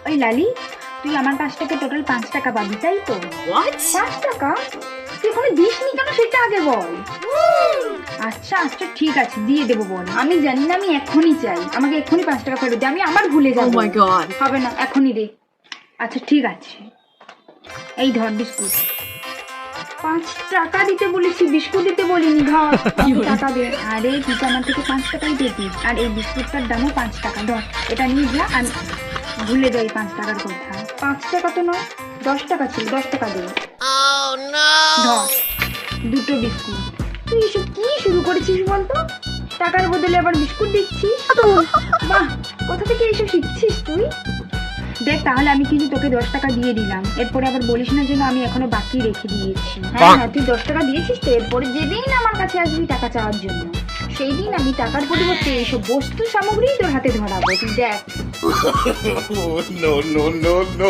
ওই লালি, তুই আমার কাছ থেকে টোটাল 5 টাকা পাবি, তাই তো? 5 টাকা? তুই এখনো দিসনি কেন সেটা আগে বল। আচ্ছা আচ্ছা ঠিক আছে, দিয়ে দেবো বল। আমি জানি না, আমি এখনই চাই, আমাকে এখনই 5 টাকা ফেরত দে, আমি আবার ভুলে যাবো। Oh my God. হবে না, এখনই দে। আচ্ছা ঠিক আছে, এই ধর বিস্কুট। 5 টাকা দিতে বলেছি, বিস্কুট দিতে বলিনি, ধর আমাকে টাকা দে। আরে তুই তো আমার থেকে 5 টাকাই দিবি, আর এই বিস্কুটটার দামও 5 টাকা। ধর এটা নিয়ে যা, আর ভুলে যাই 5 টাকার কথা। 5 টাকা তো নয়, 10 টাকা ছিল, 10 টাকা দে। ধর দুটো বিস্কুট। তুই এসব কি শুরু করেছিস বলতো? টাকার বদলে আবার বিস্কুট দিচ্ছিস? বাহ, কোথা থেকে এসব শিখছিস তুই? দেখ তাহলে আমি কিন্তু তোকে 10 টাকা দিয়ে দিলাম, এরপরে আবার বলিস না যেন আমি এখনো বাকি রেখে দিয়েছি। হ্যাঁ তুই 10 টাকা দিয়েছিস তো, এরপরে যেদিন আমার কাছে আসবি টাকা চাওয়ার জন্য, সেই দিন আমি টাকার পরিবর্তে এইসব বস্তু সামগ্রী তোর হাতে ধরাবো, তুই দেখ। no, no, no, no.